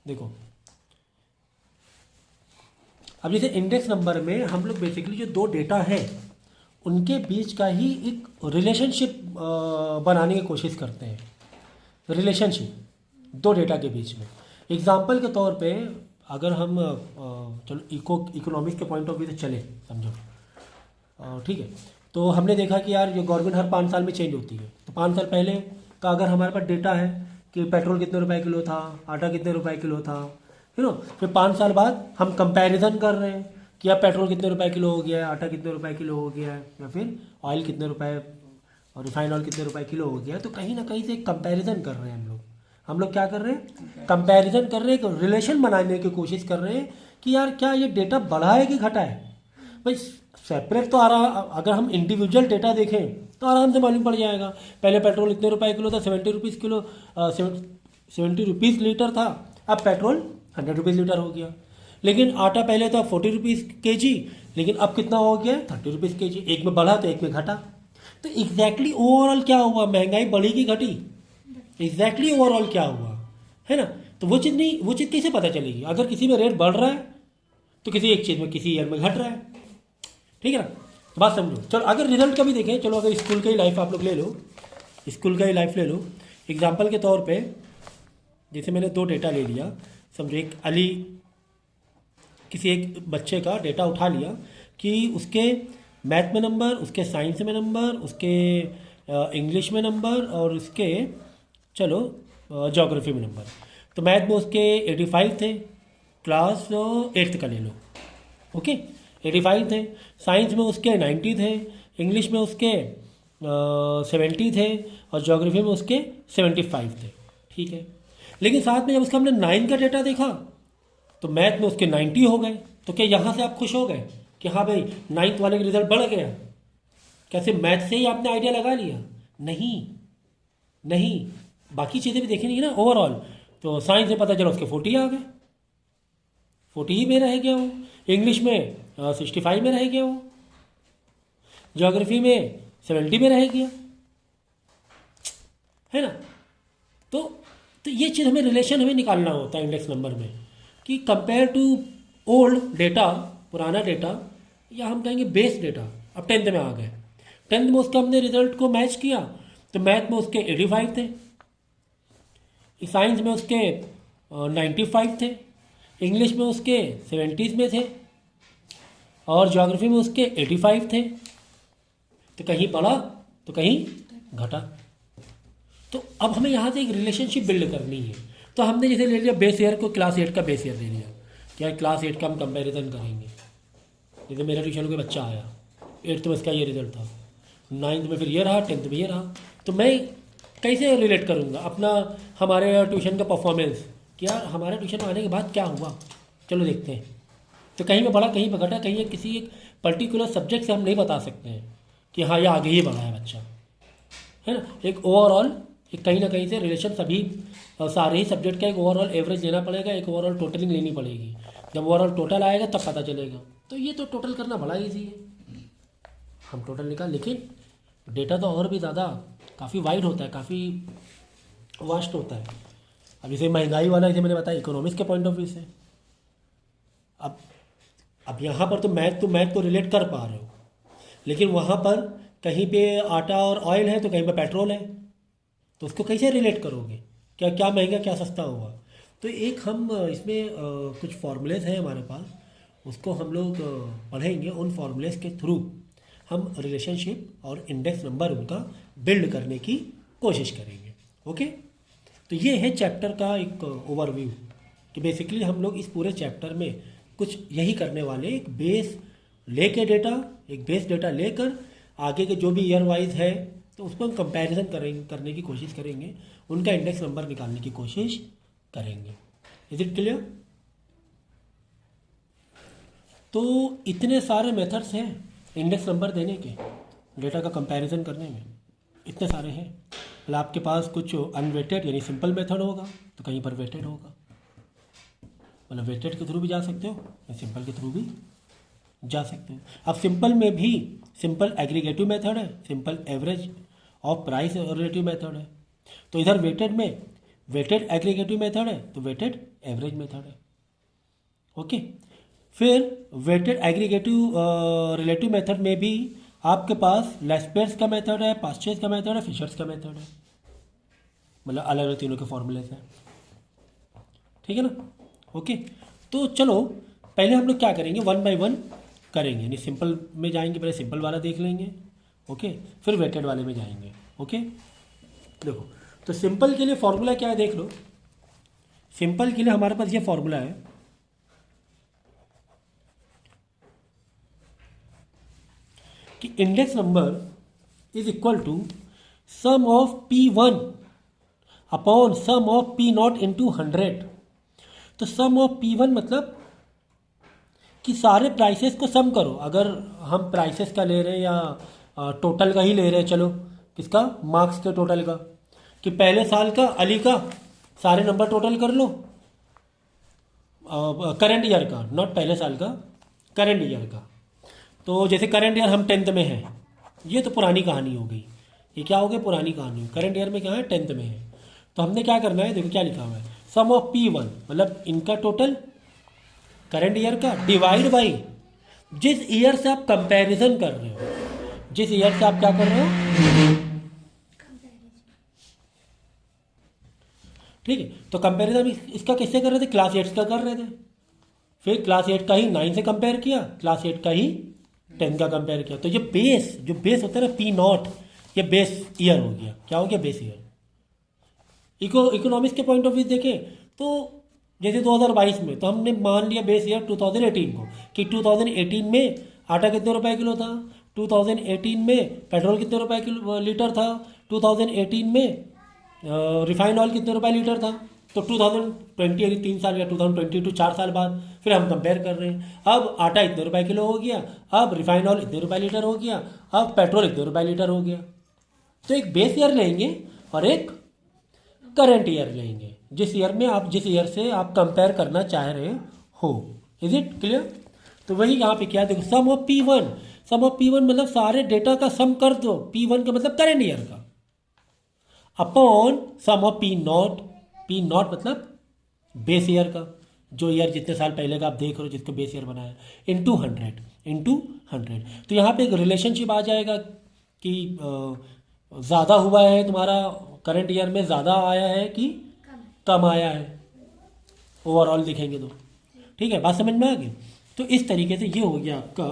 देखो, अब जैसे इंडेक्स नंबर में हम लोग बेसिकली जो दो डेटा है उनके बीच का ही एक रिलेशनशिप बनाने की कोशिश करते हैं। रिलेशनशिप दो डेटा के बीच में। एग्जाम्पल के तौर पे अगर हम चलो इकोनॉमिक्स के पॉइंट ऑफ व्यू से चले, समझो, ठीक है, तो हमने देखा कि यार ये गवर्नमेंट हर 5 साल में चेंज होती है। तो 5 साल पहले का अगर हमारे पास डेटा है कि पेट्रोल कितने रुपए किलो था, आटा कितने रुपए किलो था, फिर 5 साल बाद हम कंपैरिजन कर रहे हैं कि अब पेट्रोल कितने रुपए किलो हो गया है, आटा कितने रुपए किलो हो गया है, या फिर ऑयल कितने रुपए और रिफाइंड ऑयल कितने रुपए किलो हो गया है। तो कहीं ना कहीं से कंपैरिजन कर रहे हैं हम लोग क्या कर रहे हैं, कंपैरिजन कर रहे हैं, एक रिलेशन बनाने की कोशिश कर रहे हैं कि यार क्या ये डेटा बढ़ा है कि घटा है। भाई सेपरेट तो अगर हम इंडिविजुअल डेटा देखें तो आराम से मालूम पड़ जाएगा। पहले पेट्रोल इतने रुपए किलो था, 70 रुपीज़ किलो, 70 रुपीज़ लीटर था, अब पेट्रोल 100 रुपीज़ लीटर हो गया। लेकिन आटा पहले था 40 रुपीज़ के जी, लेकिन अब कितना हो गया, 30 रुपीज़ के जी। एक में बढ़ा तो एक में घटा। तो एग्जैक्टली ओवरऑल क्या हुआ, महंगाई बढ़ी कि घटी, एग्जैक्टली ओवरऑल क्या हुआ, है ना। तो वो चीज़ कैसे पता चलेगी। अगर किसी में रेट बढ़ रहा है तो किसी एक चीज़ में किसी ईयर में घट रहा है, ठीक है ना। तो बात समझो। चलो अगर रिजल्ट का भी देखें, चलो अगर स्कूल का ही लाइफ आप लोग ले लो, स्कूल का ही लाइफ ले लो। एग्जाम्पल के तौर पे जैसे मैंने दो डेटा ले लिया, समझो एक अली, किसी एक बच्चे का डेटा उठा लिया कि उसके मैथ में नंबर, उसके साइंस में नंबर, उसके इंग्लिश में नंबर और उसके चलो ज्योग्राफी में नंबर। तो मैथ में उसके 85 थे, क्लास 8th का ले लो, ओके, 85 थे। साइंस में उसके 90 थे, इंग्लिश में उसके 70 थे और ज्योग्राफी में उसके 75 थे, ठीक है। लेकिन साथ में जब उसका हमने 9 का डेटा देखा तो मैथ में उसके 90 हो गए। तो क्या यहाँ से आप खुश हो गए कि हाँ भाई 9th वाले का रिजल्ट बढ़ गया? क्या सिर्फ मैथ से ही आपने आइडिया लगा लिया? नहीं, बाकी चीज़ें भी देखनी है ना ओवरऑल। तो साइंस में पता चला उसके 40 आ गए, 40 ही में रह गया वो। इंग्लिश में 65 में रह गया वो, ज्योग्राफी में 70 में रह गया, है ना। तो ये चीज़ हमें रिलेशन हमें निकालना होता है इंडेक्स नंबर में कि कंपेयर टू ओल्ड डेटा, पुराना डेटा, या हम कहेंगे बेस डेटा। अब 10th में आ गए, 10th में उसका हमने रिजल्ट को मैच किया तो मैथ में उसके 85 थे, साइंस में उसके 95 थे, इंग्लिश में उसके 70s में थे और ज्योग्राफी में उसके 85 थे। तो कहीं बढ़ा तो कहीं घटा। तो अब हमें यहाँ से एक रिलेशनशिप बिल्ड करनी है। तो हमने जैसे ले लिया बेस ईयर को, क्लास 8 का बेस ईयर ले लिया, क्या क्लास 8 का हम कंपैरिजन करेंगे। जैसे मेरा ट्यूशन कोई बच्चा आया, 8th में इसका ये रिजल्ट था, 9th में फिर ये रहा, 10th में ये रहा। तो मैं कैसे रिलेट करूँगा अपना हमारे ट्यूशन का परफॉर्मेंस कि यार हमारे ट्यूशन में आने के बाद क्या हुआ, चलो देखते हैं। तो कहीं में बढ़ा कहीं पर घटा, कहीं किसी एक पर्टिकुलर सब्जेक्ट से हम नहीं बता सकते हैं कि हाँ ये आगे ही बढ़ा है बच्चा, है ना। एक ओवरऑल एक कहीं ना कहीं से रिलेशन सभी सारे ही सब्जेक्ट का एक ओवरऑल एवरेज लेना पड़ेगा, एक ओवरऑल टोटलिंग लेनी पड़ेगी। जब ओवरऑल टोटल आएगा तब पता चलेगा। तो ये तो टोटल करना बड़ा ईजी है, हम टोटल निकाल। लेकिन डेटा तो और भी ज़्यादा काफ़ी वाइड होता है, काफ़ी वास्ट होता है। अब जैसे महंगाई वाला, जैसे मैंने बताया इकोनॉमिक्स के पॉइंट ऑफ व्यू से, अब यहाँ पर तो मैथ तो रिलेट कर पा रहे हो, लेकिन वहाँ पर कहीं पे आटा और ऑयल है तो कहीं पे पेट्रोल है, तो उसको कैसे रिलेट करोगे, क्या महंगा क्या सस्ता हुआ। तो एक हम इसमें कुछ फॉर्मूलेज हैं हमारे पास, उसको हम लोग पढ़ेंगे। उन फॉर्मूलेज के थ्रू हम रिलेशनशिप और इंडेक्स नंबर उनका बिल्ड करने की कोशिश करेंगे, ओके। तो ये है चैप्टर का एक ओवरव्यू कि बेसिकली हम लोग इस पूरे चैप्टर में कुछ यही करने वाले, एक बेस डेटा लेकर आगे के जो भी ईयर वाइज है तो उसको हम कंपैरिजन करने की कोशिश करेंगे, उनका इंडेक्स नंबर निकालने की कोशिश करेंगे। Is it clear? तो इतने सारे मेथड्स हैं इंडेक्स नंबर देने के, डेटा का कंपैरिजन करने में इतने सारे हैं। मतलब आपके पास कुछ अनवेटेड यानी सिंपल मेथड होगा तो कहीं पर वेटेड होगा, मतलब वेटेड के थ्रू भी जा सकते हो या सिंपल के थ्रू भी जा सकते हो। अब सिंपल में भी सिंपल एग्रीगेटिव मेथड है, सिंपल एवरेज और प्राइस रिलेटिव मेथड है। तो इधर वेटेड में वेटेड एग्रीगेटिव मेथड है तो वेटेड एवरेज मेथड है। ओके, फिर वेटेड एग्रीगेटिव रिलेटिव मेथड में भी आपके पास लेस्पेयर्स का मेथड है, पास्चर्स का मेथड है, फिशर्स का मेथड है, मतलब अलग अलग तीनों के फॉर्मूलेस हैं। ठीक है ना। ओके, तो चलो पहले हम लोग क्या करेंगे, वन बाय वन करेंगे, यानी सिंपल में जाएंगे, पहले सिंपल वाला देख लेंगे। ओके, फिर वेटेड वाले में जाएंगे। ओके, देखो तो सिंपल के लिए फॉर्मूला क्या है देख लो। सिंपल के लिए हमारे पास ये फॉर्मूला है कि index number is equal to sum of P1 upon sum of P0 into 100। तो सम ऑफ P1 मतलब कि सारे प्राइसेस को सम करो। अगर हम प्राइसेस का ले रहे हैं या टोटल का ही ले रहे हैं, चलो किसका, मार्क्स के टोटल का, कि पहले साल का अली का सारे नंबर टोटल कर लो, करंट ईयर का, नॉट पहले साल का, करंट ईयर का। तो जैसे करंट ईयर हम 10th में हैं, ये तो पुरानी कहानी हो गई, ये क्या हो गई, पुरानी कहानी। करंट ईयर में क्या है, 10th में है। तो हमने क्या करना है, देखो क्या लिखा हुआ है, सम ऑफ P1 मतलब इनका टोटल करंट ईयर का डिवाइड बाई जिस ईयर से आप कंपैरिजन कर रहे हो, जिस ईयर से आप क्या कर रहे हो, ठीक है। तो कंपैरिजन इसका किससे कर रहे थे, क्लास 8 का कर रहे थे। फिर क्लास 8 का ही 9 से कंपेयर किया, क्लास 8 का ही 10 का कंपेयर किया। तो ये बेस, जो बेस होता है ना P0, ये बेस ईयर हो गया। क्या हो गया, बेस ईयर। इकोनॉमिक्स के पॉइंट ऑफ व्यू देखें तो जैसे 2022 में तो हमने मान लिया बेस ईयर 2018 को, कि 2018 में आटा कितने रुपए किलो था, 2018 में पेट्रोल कितने रुपए किलो लीटर था, 2018 में रिफाइंड ऑयल कितने रुपए लीटर था। तो 2020 अभी 3 साल या 2022 4 साल बाद फिर हम कंपेयर कर रहे हैं। अब आटा इतने रुपए किलो हो गया, अब रिफाइंड ऑयल इतने रुपए लीटर हो गया, अब पेट्रोल इतने रुपए लीटर हो गया। तो एक बेस ईयर लेंगे और एक करंट ईयर लेंगे, जिस ईयर में आप, जिस ईयर से आप कंपेयर करना चाह रहे हो। Is it clear. तो वही यहाँ पे क्या, देखो सम of P1, some of P1 मतलब सारे डेटा का सम कर दो, P1 का मतलब करंट ईयर का, upon sum of P0, P0 मतलब बेस ईयर का, जो ईयर जितने साल पहले का आप देख रहे हो जिसको बेस ईयर बनाया, इंटू 100। तो यहाँ पे एक रिलेशनशिप आ जाएगा कि ज़्यादा हुआ है तुम्हारा करंट ईयर में, ज़्यादा आया है कि कम आया है, ओवरऑल देखेंगे तो। ठीक है, बात समझ में आ गई। तो इस तरीके से ये हो गया आपका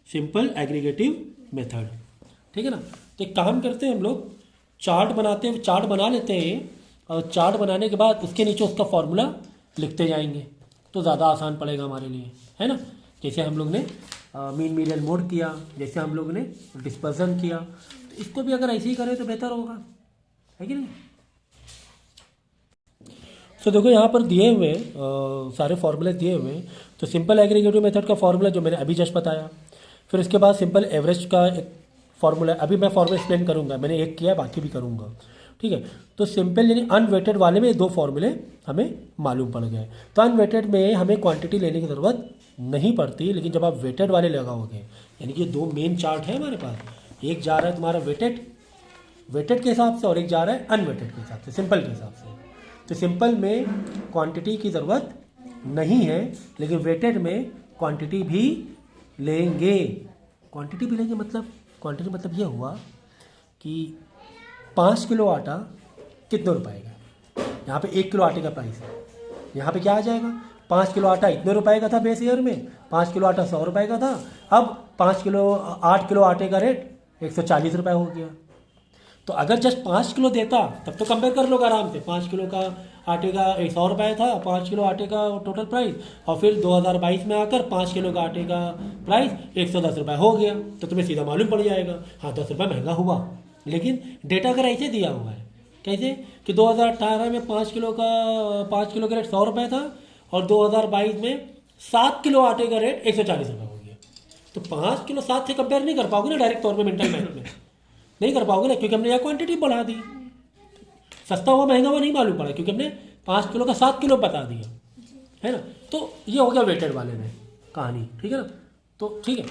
सिंपल एग्रीगेटिव मेथड। ठीक है ना। तो एक काम करते हैं हम लोग, चार्ट बनाते हैं, चार्ट बना लेते हैं, और चार्ट बनाने के बाद उसके नीचे उसका फॉर्मूला लिखते जाएंगे, तो ज़्यादा आसान पड़ेगा हमारे लिए, है ना। जैसे हम लोग ने मीन मीडियन मोड किया, जैसे हम लोग ने डिस्पर्सन किया, तो इसको भी अगर ऐसे ही करें तो बेहतर होगा, है कि नहीं। तो देखो यहाँ पर दिए हुए सारे फॉर्मूले दिए हुए हैं। तो सिंपल एग्रीगेटिव मेथड का फॉर्मूला जो मैंने अभी जस्ट बताया, फिर उसके बाद सिंपल एवरेज का एक फॉर्मूला, अभी मैं फॉर्मूला एक्सप्लेन करूँगा, मैंने एक किया बाकी भी करूँगा। ठीक है, तो सिंपल यानी अनवेटेड वाले में 2 फॉर्मूले हमें मालूम पड़ गए। तो अनवेटेड में हमें क्वांटिटी लेने की ज़रूरत नहीं पड़ती, लेकिन जब आप वेटेड वाले लगाओगे, यानी कि 2 मेन चार्ट है हमारे पास, एक जा रहा है तुम्हारा वेटेड के हिसाब से और एक जा रहा है अनवेटेड के हिसाब से, सिंपल के हिसाब से। तो सिंपल में क्वांटिटी की ज़रूरत नहीं है, लेकिन वेटेड में क्वांटिटी भी लेंगे। क्वांटिटी भी लेंगे मतलब, क्वांटिटी मतलब ये हुआ कि 5 किलो आटा कितने रुपए का, यहाँ पे 1 किलो आटे का प्राइस है, यहाँ पे क्या आ जाएगा, 5 किलो आटा इतने रुपए का था बेस ईयर में, 5 किलो आटा 100 रुपए का था, अब 8 किलो आटे का रेट 140 रुपये हो गया। तो अगर जस्ट 5 किलो देता तब तो कंपेयर कर लो आराम से, 5 किलो का आटे का 100 रुपये था, 5 किलो आटे का टोटल प्राइस, और फिर 2022 में आकर 5 किलो का आटे का प्राइस 110 रुपये हो गया, तो तुम्हें सीधा मालूम पड़ जाएगा, हाँ 10 रुपये महंगा हुआ। लेकिन डेटा अगर ऐसे दिया हुआ है, कैसे कि 2018 में 5 किलो का रेट 100 रुपये था, और 2022 में 7 किलो आटे का रेट 140 रुपये हो गया। तो 5 किलो 7 से कंपेयर नहीं कर पाओगे ना डायरेक्ट तौर पर, मेंटल मैथ में नहीं कर पाओगे ना, क्योंकि हमने यहाँ क्वांटिटी बढ़ा दी। सस्ता हुआ महंगा हुआ नहीं मालूम पड़ा, क्योंकि हमने 5 किलो का 7 किलो बता दिया, है ना। तो ये हो गया वेटेड वाले में कहानी, ठीक है ना। तो ठीक है,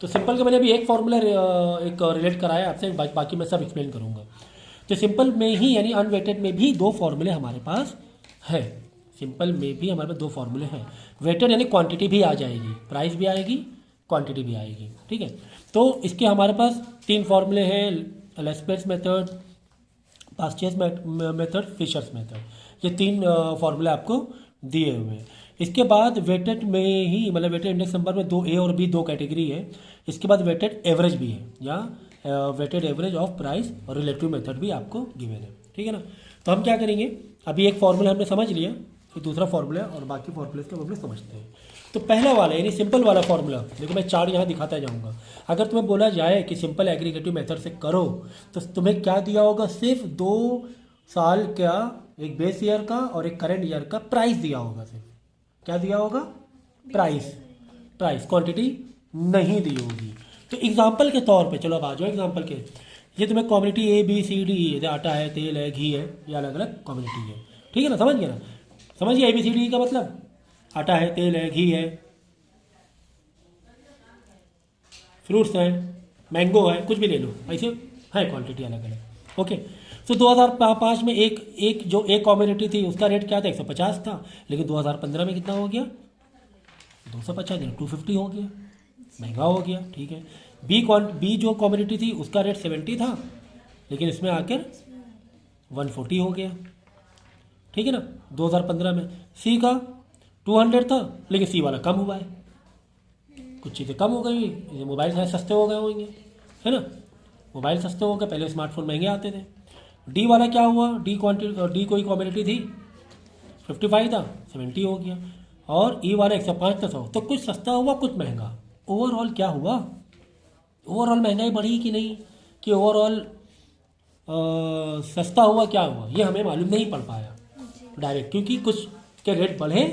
तो सिंपल के मैंने अभी एक फॉर्मूला एक रिलेट कराया आपसे, बाकी मैं सब एक्सप्लेन करूँगा। तो सिंपल में ही यानी अनवेटेड में भी दो फॉर्मूले हमारे पास है। सिंपल में भी हमारे पास दो फॉर्मूले हैं। वेटेड यानी क्वांटिटी भी आ जाएगी, प्राइस भी आएगी, क्वांटिटी भी आएगी, ठीक है। तो इसके हमारे पास तीन फॉर्मूले हैं, लेस्पेस मेथड, पास्चेस मेथड, फिशर्स मेथड। ये तीन फॉर्मूले आपको दिए हुए हैं। इसके बाद वेटेड में ही मतलब वेटेड इंडेक्स नंबर में दो ए और बी दो कैटेगरी है। इसके बाद वेटेड एवरेज भी है, या वेटेड एवरेज ऑफ प्राइस और रिलेटिव मेथड भी आपको गिवन है, ठीक है ना। तो हम क्या करेंगे, अभी एक फॉर्मूला हमने समझ लिया, फिर दूसरा फॉर्मूला और बाकी फॉर्मूले के फॉर्मूले समझते हैं। तो पहला वाला यानी सिंपल वाला फॉर्मूला, देखो मैं चार्ट यहाँ दिखाता जाऊँगा। अगर तुम्हें बोला जाए कि सिंपल एग्रीगेटिव मेथड से करो तो तुम्हें क्या दिया होगा, सिर्फ 2 साल का, एक बेस ईयर का और एक करंट ईयर का प्राइस दिया होगा। सिर्फ क्या दिया होगा, प्राइस, क्वांटिटी नहीं दी होगी। तो एग्जाम्पल के तौर पे चलो अब आ जाओ एग्जाम्पल के। ये तुम्हें community A B C D, ये आटा है, तेल है, घी है, ये अलग अलग कम्युनिटी है, ठीक है ना, समझ गए ना, समझिए ए बी सी डी का मतलब, आटा है, तेल है, घी है, फ्रूट्स हैं, मैंगो है, कुछ भी ले लो, ऐसे है क्वांटिटी अलग अलग, ओके। तो 2005 में एक जो एक कम्युनिटी थी उसका रेट क्या था, 150 था, लेकिन 2015 में कितना हो गया, 250 नहीं 250 हो गया, महंगा हो गया, ठीक है। बी जो कम्युनिटी थी उसका रेट 70 था, लेकिन इसमें आकर 140 हो गया, ठीक है ना, 2015 में। सी का 200 था, लेकिन सी वाला कम हुआ है, कुछ चीज़ें कम हो गई, मोबाइल शायद सस्ते हो गए होंगे, है ना, मोबाइल सस्ते हो गए, पहले स्मार्टफोन महंगे आते थे। डी वाला क्या हुआ, डी कोई क्वांटिटी थी 55 था, 70 हो गया, और ई वाला 105 था 100, तो कुछ सस्ता हुआ कुछ महंगा। ओवरऑल क्या हुआ, ओवरऑल महंगाई बढ़ी कि नहीं, कि ओवरऑल सस्ता हुआ, क्या हुआ, ये हमें मालूम नहीं पड़ पाया डायरेक्ट, क्योंकि कुछ के रेट बढ़े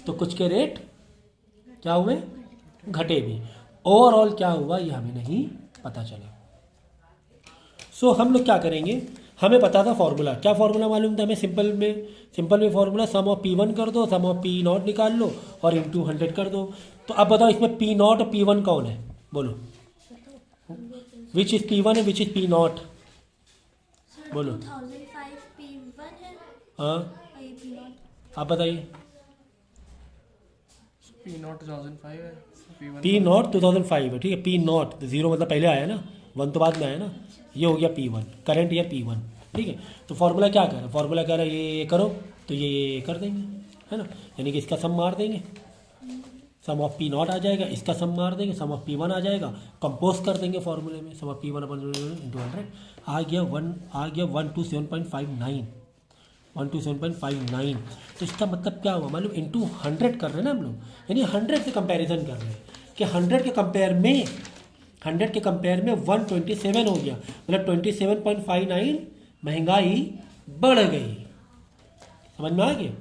तो कुछ के रेट क्या हुए, घटे भी। ओवरऑल क्या हुआ ये हमें नहीं पता चला। सो हम लोग क्या करेंगे, हमें पता था फॉर्मूला, क्या फॉर्मूला मालूम था हमें, सिंपल में फॉर्मूला सम ऑफ P1 कर दो, सम ऑफ P0 निकाल लो और इंटू 100 कर दो। तो अब बताओ इसमें P0 और P1 कौन है, बोलो, विच इज P1 है, विच इज P0, बोलो। 2005 P1 है, हाँ P0 आप बताइए। P0 2005 है, P0 2005 है, ठीक है। P0 जीरो मतलब पहले आया ना, 1 तो बाद में आया ना, ये हो गया P1, करंट ईयर P1, ठीक है। तो फॉर्मूला क्या कर रहा है, फॉर्मूला कह रहा है ये करो, तो ये कर देंगे, है ना, यानी कि इसका सम मार देंगे, सम ऑफ P0 आ जाएगा, इसका सम मार देंगे, सम ऑफ P1 आ जाएगा, कंपोज कर देंगे फॉर्मूले में, सम ऑफ P1 अपन इंटू 100 आ गया 127.59, 127.59। तो इसका मतलब क्या हुआ मालूम, इंटू 100 कर रहे हैं ना हम लोग, यानी 100 से कंपैरिजन कर रहे हैं कि 100 के कंपेयर में 127 हो गया, मतलब 27.59 महंगाई बढ़ गई, समझ में आ गया।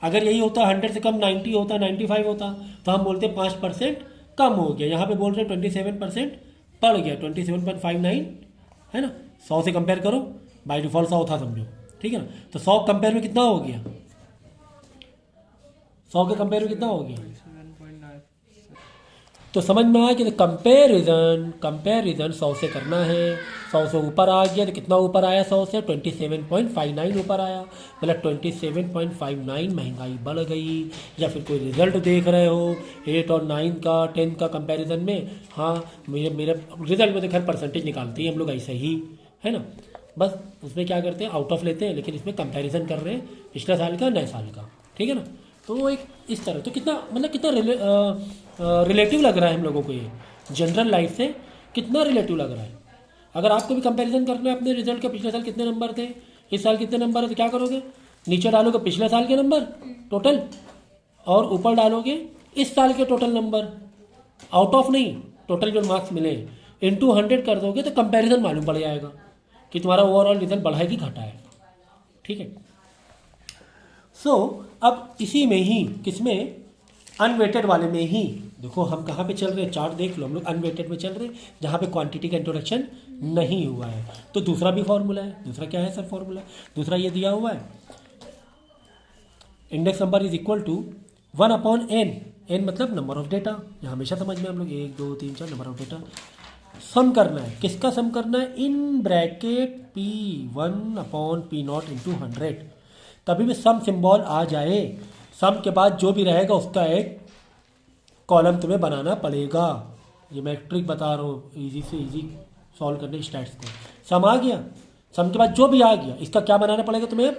अगर यही होता 100 से कम 90 होता, 95 होता, तो हम बोलते 5% कम हो गया, यहाँ पे बोल रहे 27% बढ़ गया, 27.59 है ना। 100 से कंपेयर करो, बाय डिफॉल्ट 100 था समझो, ठीक है ना। तो 100 कंपेयर में कितना हो गया, 100 के कंपेयर में कितना हो गया, 7.9। तो समझ में आया कि कंपेरिजन 100 से करना है। 100 से ऊपर आ गया तो कितना ऊपर आया, 100 से 27.59 ऊपर आया, मतलब 27.59 महंगाई बढ़ गई। या फिर कोई रिजल्ट देख रहे हो 8 और 9 का 10 का कंपैरिजन में, हाँ मेरे रिजल्ट में तो खैर परसेंटेज निकालते ही हम लोग ऐसे ही, है ना, बस उसमें क्या करते हैं आउट ऑफ लेते हैं, लेकिन इसमें कंपैरिजन कर रहे हैं पिछले साल का नए साल का, ठीक है ना। तो वो एक इस तरह, तो कितना मतलब कितना रिलेटिव लग रहा है हम लोगों को, ये जनरल लाइफ से कितना रिलेटिव लग रहा है। अगर आपको भी कंपैरिजन करना है अपने रिजल्ट के, पिछले साल कितने नंबर थे, इस साल कितने नंबर है, तो क्या करोगे, नीचे डालोगे पिछले साल के नंबर टोटल और ऊपर डालोगे इस साल के टोटल नंबर, आउट ऑफ नहीं, टोटल जो मार्क्स मिले इंटू 100 कर दोगे तो कंपैरिजन मालूम पड़ जाएगा कि तुम्हारा ओवरऑल रिजल्ट बढ़ा है कि घटा है, ठीक है। अब इसी में ही किसमें, अनवेटेड वाले में ही देखो हम कहाँ पे चल रहे हैं, चार्ट देख लो, हम लोग अनवेटेड में चल रहे हैं जहाँ पे क्वांटिटी का इंट्रोडक्शन नहीं हुआ है। तो दूसरा भी फॉर्मूला है, दूसरा क्या है सर फॉर्मूला, दूसरा ये दिया हुआ है, index number is equal to 1/n, n मतलब नंबर ऑफ डेटा, यहाँ हमेशा समझ में हम लोग 1 2 3 4 नंबर ऑफ डेटा, सम करना है। किसका सम करना है? In bracket P1 upon P0 into 100। कभी भी सम सिंबल आ जाए, सम के बाद जो भी रहेगा उसका एक कॉलम तुम्हें बनाना पड़ेगा। ये मैं ट्रिक बता रहा हूँ इजी से इजी सॉल्व करने स्टैट्स को। सम आ गया, सम के बाद जो भी आ गया इसका क्या बनाना पड़ेगा तुम्हें?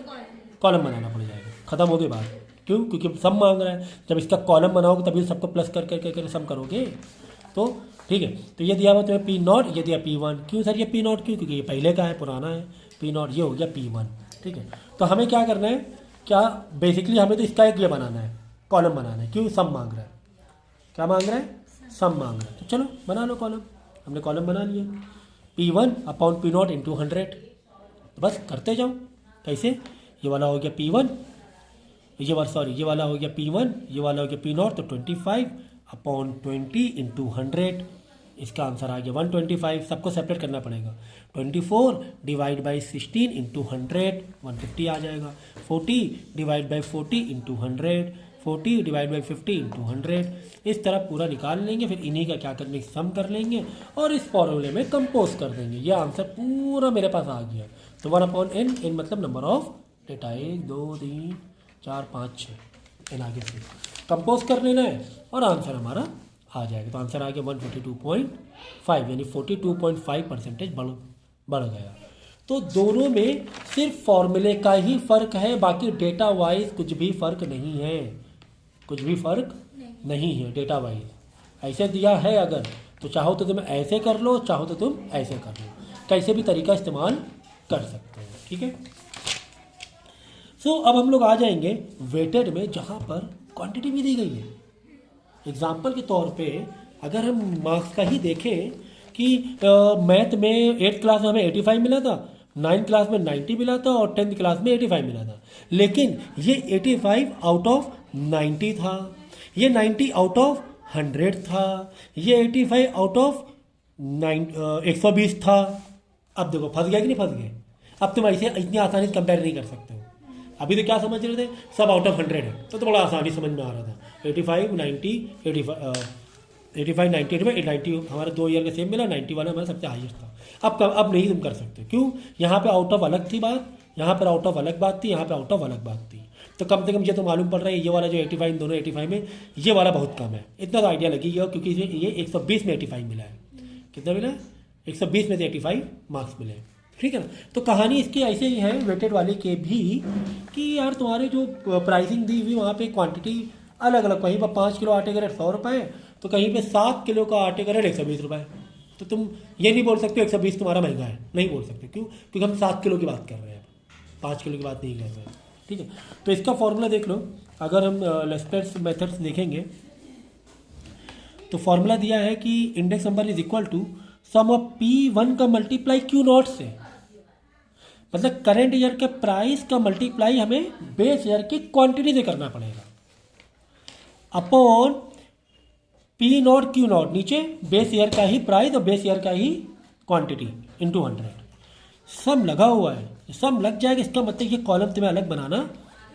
कॉलम बनाना पड़ जाएगा। खत्म हो गई बात। क्यों? क्योंकि सम मांग रहा है। जब इसका कॉलम बनाओगे तभी सबको प्लस कर कर सम करोगे। तो ठीक है, तो ये दिया हुआ तुम्हें P0, ये दिया P1। क्यों सर ये P0 क्यों? क्योंकि ये पहले का है, पुराना है। P0 ये हो गया P1। ठीक है, तो हमें क्या करना है? क्या बेसिकली हमें तो इसका एक ये बनाना है, कॉलम बनाना है। क्यों? सम मांग रहा है। क्या मांग रहा है? सम मांग रहा है। तो चलो बना लो कॉलम। हमने कॉलम बना लिया, P1 अपॉन P0 इंटू 100। तो बस करते जाओ। कैसे? ये वाला हो गया P1, ये वाला हो गया P1, ये वाला हो गया P0। तो 25 अपॉन 20 इंटू 100। इसका आंसर आ गया 125। सबको सेपरेट करना पड़ेगा। 24 डिवाइड बाई 16 इंटू 100, 150 आ जाएगा। 40 divide by 40 into 100, 40 divide by 50 into 100। इस तरह पूरा निकाल लेंगे, फिर इन्हीं का क्या करने सम कर लेंगे और इस फॉर्मूले में कंपोज कर देंगे। ये आंसर पूरा मेरे पास आ गया। तो 1 अपॉन n, n मतलब नंबर ऑफ डेटा। 1 2 3 4 5 6 एन आगे से कंपोज कर लेना है और आंसर हमारा आ जाएगा। तो आंसर आ गया 142.5, यानी 42.5% बढ़ गया। तो दोनों में सिर्फ फॉर्मूले का ही फर्क है, बाकी डेटा वाइज कुछ भी फर्क नहीं है। कुछ भी फर्क नहीं है डेटा वाइज। ऐसे दिया है अगर, तो चाहो तो तुम ऐसे कर लो, चाहो तो तुम ऐसे कर लो। कैसे भी तरीका इस्तेमाल कर सकते हो। ठीक है, सो अब हम लोग आ जाएंगे वेटेड में, जहाँ पर क्वांटिटी भी दी गई है। एग्जाम्पल के तौर पे अगर हम मार्क्स का ही देखें कि मैथ में 8th क्लास में हमें 85 मिला था, 9th क्लास में 90 मिला था और 10th क्लास में 85 मिला था। लेकिन ये 85 आउट ऑफ 90 था, ये 90 आउट ऑफ 100 था, ये 85 आउट ऑफ 120 था। अब देखो फंस गया कि नहीं फंस गए? अब तुम ऐसे इतनी आसानी से कंपेयर नहीं कर सकते हो। अभी तो क्या समझ रहे थे? सब आउट ऑफ 100 है, तो बड़ा आसानी समझ में आ रहा था। 85 90 85 90 90 हमारा 2 ईयर का सेम मिला, 90 वाला हमारा सबसे हाईएस्ट था। अब नहीं तुम कर सकते। क्यों? यहाँ पे आउट ऑफ अलग थी बात, यहाँ पर आउट ऑफ अलग बात थी, यहाँ पे आउट ऑफ अलग बात थी। तो कम से कम ये तो मालूम पड़ रहा है, ये वाला जो 85 इन दोनों 85 में ये वाला बहुत कम है। इतना तो आइडिया लगेगा, क्योंकि ये 120 में 85 मिला है। कितना मिला है? 120 में से 85 मार्क्स मिले। ठीक है ना? तो कहानी इसकी ऐसे ही है वेटेड वाले के भी, कि यार तुम्हारे जो प्राइसिंग दी हुई वहाँ पे क्वांटिटी अलग अलग। कहीं पर 5 किलो आटे का रेट 100 रुपये है, तो कहीं पे 7 किलो का आटे का रेट 120 रुपये। तो तुम ये नहीं बोल सकते 120 तुम्हारा महंगा है, नहीं बोल सकते। क्यों? क्योंकि हम 7 किलो की बात कर रहे हैं, 5 किलो की बात नहीं कर रहे हैं। ठीक है, तो इसका फॉर्मूला देख लो। अगर हम लेस्पेट्स मेथड्स देखेंगे तो फॉर्मूला दिया है कि index number is equal to sum of P1 का मल्टीप्लाई Q0 से। मतलब करेंट ईयर के प्राइस का मल्टीप्लाई हमें बेस ईयर की क्वांटिटी से करना पड़ेगा, अपॉन P0 Q0, नीचे बेस ईयर का ही प्राइस और बेस ईयर का ही क्वांटिटी इंटू 100। सम लगा हुआ है, सम लग जाएगा, इसका मतलब ये कॉलम तुम्हें अलग बनाना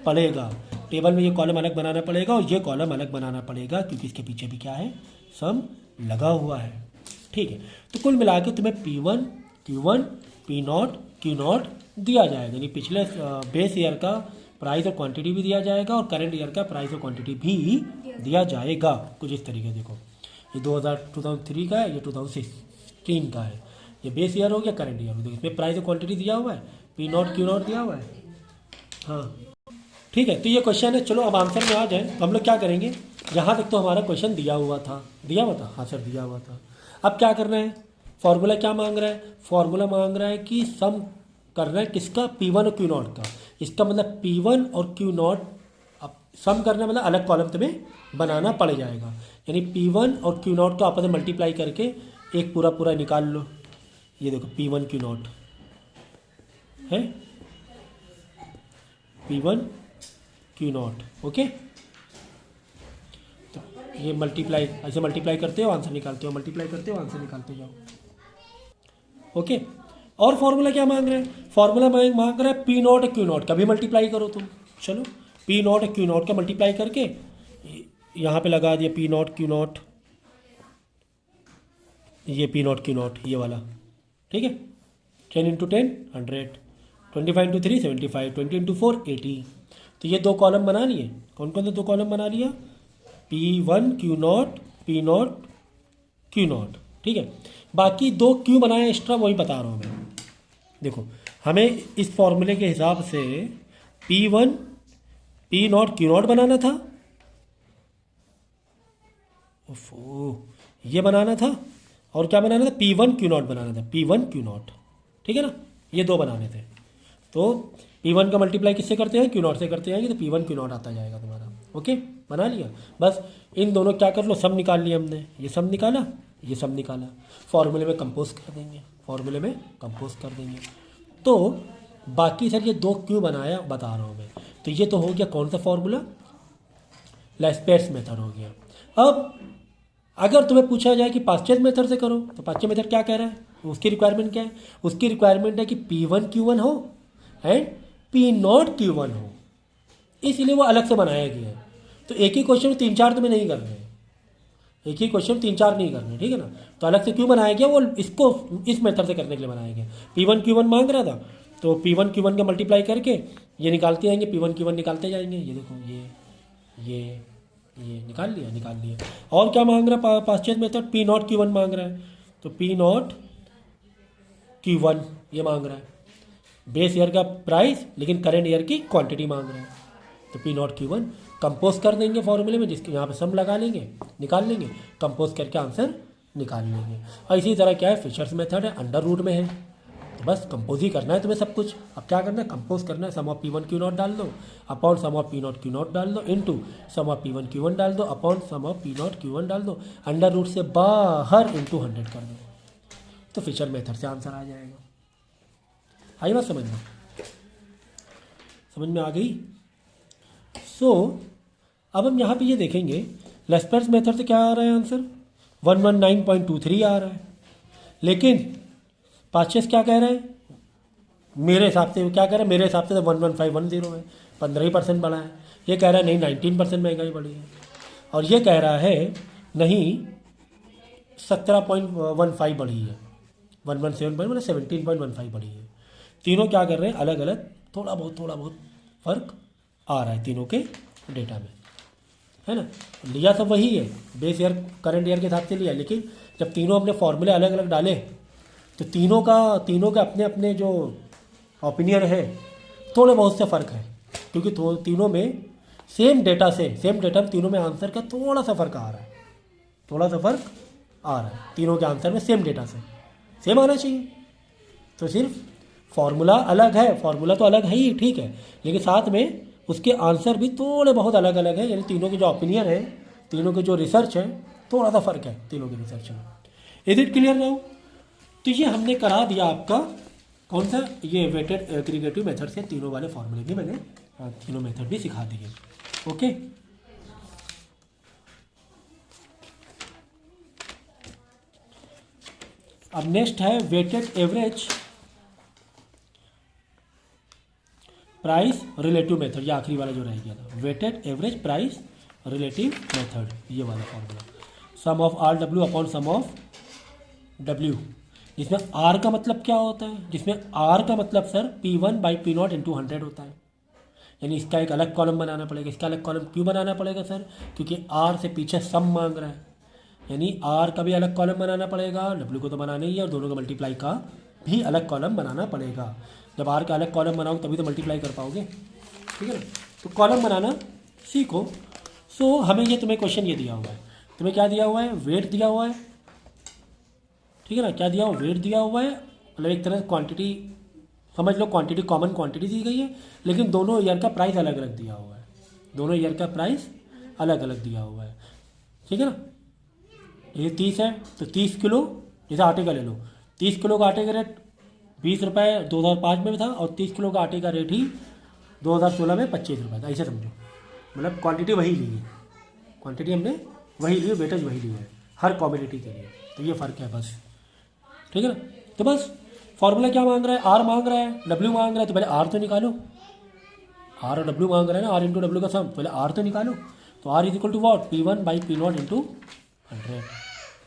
पड़ेगा। टेबल में ये कॉलम अलग बनाना पड़ेगा और ये कॉलम अलग बनाना पड़ेगा, क्योंकि इसके पीछे भी क्या है? सम लगा हुआ है। ठीक है, तो कुल मिला के तुम्हें P1 Q1 P0 Q0 दिया जाएगा, यानी पिछले बेस ईयर का प्राइस और क्वांटिटी भी दिया जाएगा और करंट ईयर का प्राइस और क्वांटिटी भी दिया जाएगा। कुछ इस तरीके देखो, ये 2003 का है, ये 2016 का है। ये बेस ईयर हो गया, करंट ईयर हो गया। इसमें प्राइस और क्वांटिटी दिया हुआ है, P0 Q0 दिया हुआ है। हाँ ठीक है, तो ये क्वेश्चन है। चलो अब आंसर में आ जाए तो हम लोग क्या करेंगे। यहाँ तक तो हमारा क्वेश्चन दिया हुआ था हाँ सर दिया हुआ था। अब क्या करना है? फॉर्मूला क्या मांग रहा है? फॉर्मूला मांग रहा है कि सम करना है किसका? P1 और Q0 का। इसका मतलब P1 और Q0 अब सम करना मतलब अलग कॉलम तुम्हें बनाना पड़ जाएगा, यानी P1 और Q0 का आपस में मल्टीप्लाई करके एक पूरा निकाल लो। ये देखो P1 Q0 है, P1 Q0। ओके, तो ये मल्टीप्लाई ऐसे मल्टीप्लाई करते हो आंसर निकालते हो, मल्टीप्लाई करते हो आंसर निकालते जाओ। ओके, और फॉर्मूला क्या मांग रहे हैं? फॉर्मूला मांग रहा है P0 और Q0 का भी मल्टीप्लाई करो तुम। चलो P0 और Q0 का मल्टीप्लाई करके यहाँ पे लगा दिया P0 Q0, ये पी नॉट क्यू नॉट ये वाला, ठीक है। 10 इंटू 10 100, 25 इंटू 3 75, 20 इंटू 4 80। तो ये दो कॉलम बना लिए। कौन कौन से दो कॉलम बना लिया? P1 Q not, P not Q not, ठीक है। बाकी दो क्यू बनाए एक्स्ट्रा, वही बता रहा हूँ मैं। देखो हमें इस फॉर्मूले के हिसाब से P1 P not Q not बनाना था, ये बनाना था, और क्या बनाना था? P1 क्यू नॉट बनाना था, P1 क्यू नॉट, ठीक है ना। ये दो बनाने थे। तो P1 का मल्टीप्लाई किससे करते हैं? क्यू नॉट से करते हैं, तो P1 क्यू नॉट आता जाएगा तुम्हारा। ओके, बना लिया। बस इन दोनों क्या कर लो, सब निकाल लिया हमने। ये सब निकाला, ये सब निकाला, फॉर्मूले में कंपोज कर देंगे, फॉर्मूले में कंपोज कर देंगे। तो बाकी सर ये दो क्यों बनाया बता रहा हूँ मैं। तो ये तो हो गया कौन सा फॉर्मूला? लेस्पेस मेथड हो गया। अब अगर तुम्हें पूछा जाए कि पास्चेस मेथड से करो, तो पास्चेस मेथड क्या कह रहा है? उसकी रिक्वायरमेंट क्या है? उसकी रिक्वायरमेंट है कि P1 Q1 हो एंड P नॉट Q1 हो, इसलिए वो अलग से बनाया गया है। तो एक ही क्वेश्चन 3-4 तुम्हें नहीं करने हैं, एक ही क्वेश्चन 3-4 नहीं करने, ठीक है ना। तो अलग से क्यों बनाया गया? वो इसको इस मेथड से करने के लिए बनाया गया। P1 Q1 मांग रहा था, तो P1 Q1 का मल्टीप्लाई करके ये निकालते जाएंगे, P1 Q1 निकालते जाएंगे। ये देखो ये निकाल लिया। और क्या मांग रहा है पास्चेस मेथड? P नॉट Q1 मांग रहा है, तो P नॉट Q1 ये मांग रहा है। बेस ईयर का प्राइस लेकिन करेंट ईयर की क्वांटिटी मांग रहा है, तो P नॉट Q1 कंपोज कर देंगे फॉर्मूले में, जिसके यहाँ पे सम लगा लेंगे, निकाल लेंगे, कंपोज करके आंसर निकाल लेंगे। और इसी तरह क्या है, फिशर्स मेथड है, अंडर रूट में है, तो बस कंपोज ही करना है तुम्हें सब कुछ। अब क्या करना है? कंपोज करना है। सम ऑफ P1 Q नॉट डाल दो upon sum of P not Q not डाल दो, into sum of P1 Q1 डाल दो upon sum of P not Q1 डाल दो, अंडर रूट से बाहर इनटू 100 कर दो, तो फिशर मेथड से आंसर आ जाएगा। आई बात समझ में? समझ में आ गई? सो अब हम यहाँ पे ये देखेंगे लेस्पेस मेथड से क्या आ रहा है आंसर? 119.23 आ रहा है। लेकिन पास्चेस क्या कह रहे हैं? मेरे हिसाब से क्या कह रहा है? मेरे हिसाब से तो 11510 है, 15% बढ़ा है। ये कह रहा है नहीं 19% महंगाई बढ़ी है, और ये कह रहा है नहीं 17.15 बढ़ी है, 17.15 बढ़ी है। तीनों क्या कर रहे हैं? अलग अलग थोड़ा बहुत फर्क आ रहा है तीनों के डेटा में, है ना। लिया सब वही है, बेस ईयर करंट ईयर के हिसाब से लिया, लेकिन जब तीनों अपने फॉर्मूले अलग अलग डाले तो तीनों के अपने अपने जो ओपिनियन है थोड़े बहुत से फ़र्क है, क्योंकि तीनों में सेम डेटा में तीनों में आंसर का थोड़ा सा फ़र्क आ रहा है, तीनों के आंसर में सेम डेटा से सेम आना चाहिए। तो सिर्फ फॉर्मूला अलग है, फॉर्मूला तो अलग है ही, ठीक है, लेकिन साथ में उसके आंसर भी थोड़े बहुत अलग अलग है, यानी तीनों के जो ओपिनियन है, तीनों के जो रिसर्च है, थोड़ा सा फ़र्क है तीनों के रिसर्च में। Is it clear now? तो ये हमने करा दिया आपका कौन सा, ये वेटेड एग्रीगेटिव मेथड से तीनों वाले फॉर्मूले भी मैंने तीनों मेथड भी सिखा दिए। ओके, अब नेक्स्ट है weighted average price relative method, ये आखिरी वाला जो रह गया था, weighted average price relative method, ये वाला formula. Sum of R W upon sum of W, जिसमें आर का मतलब क्या होता है? जिसमें आर का मतलब sir P1 by P not into 100 होता है, यानी इसका एक अलग कॉलम बनाना पड़ेगा। इसका अलग कॉलम क्यों बनाना पड़ेगा सर? क्योंकि आर से पीछे सम मांग रहा है, यानी आर का भी अलग कॉलम बनाना पड़ेगा, डब्ल्यू को तो बनाना ही है, और दोनों का मल्टीप्लाई का भी अलग कॉलम बनाना पड़ेगा। जब आर का अलग कॉलम बनाओगे तभी तो मल्टीप्लाई कर पाओगे, ठीक है ना। तो कॉलम बनाना सीखो। सो हमें ये तुम्हें क्वेश्चन ये दिया हुआ है, तुम्हें क्या दिया हुआ है? वेट दिया हुआ है, ठीक है ना। क्या दिया हुआ? वेट दिया हुआ है, मतलब एक तरह से क्वांटिटी समझ लो, क्वांटिटी कॉमन क्वांटिटी दी गई है, लेकिन दोनों ईयर का प्राइस अलग अलग दिया हुआ है, दोनों ईयर का प्राइस अलग अलग दिया हुआ है, ठीक है ना। ये 30 है तो 30 किलो, जैसे आटे का ले लो, 30 किलो का आटे का रेट 20 रुपये 2005 में था, और 30 किलो का आटे का रेट ही 2016 में 25 रुपये था, ऐसे समझो। मतलब क्वांटिटी वही ली है, क्वांटिटी हमने वही ली है, वेटेज वही ली है हर कॉमोडिटी के लिए, तो ये फ़र्क है बस, ठीक है ना। तो बस फॉर्मूला क्या मांग रहा है? आर मांग रहा है, डब्ल्यू मांग रहा है, तो पहले आर तो निकालो। आर और डब्ल्यू मांग रहा है ना, आर इंटू डब्ल्यू का सम, पहले आर तो निकालो। तो R is equal to what? P1 by P not into 100,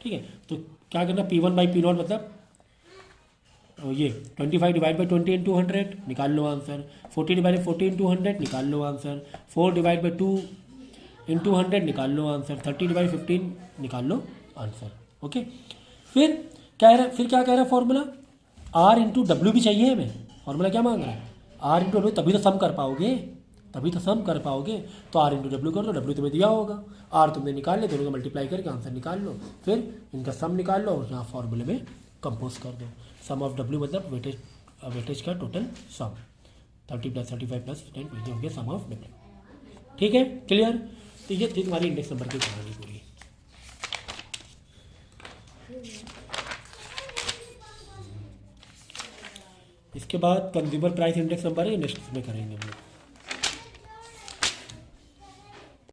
ठीक है। तो क्या करना, P1 बाई P0 मतलब ये 25 डिवाइड बाई 20 इंटू 100 निकाल लो आंसर, 40 डिवाइड बाई 40 इंटू 100 निकाल लो आंसर, 4 डिवाइड बाई 2 इंटू 100 निकाल लो आंसर, 30 डिवाइड 15 निकाल लो आंसर। ओके, फिर क्या कह रहा है फॉर्मूला, आर इंटू डब्ल्यू भी चाहिए हमें। फॉर्मूला क्या मांग रहा है, आर इंटू डब्ल्यू, तभी तो सम कर पाओगे, तो आर इंटू डब्ल्यू कर लो, डब्ल्यू तुम्हें दिया होगा, आर तुमने निकाल ले, दोनों को मल्टीप्लाई करके आंसर निकाल लो, फिर इनका सम निकाल लो और यहाँ फॉर्मूले में कंपोज कर दो। सम ऑफ डब्ल्यू मतलब वेटेज का टोटल सम, 30 + 35 + 10 ये हो गया सम ऑफ डब्ल्यू। ठीक है, क्लियर। तो ये थी तुम्हारी इंडेक्स नंबर की कहानी पूरी। इसके बाद कंज्यूमर प्राइस इंडेक्स नंबर है, नेक्स्ट में करेंगे हम लोग।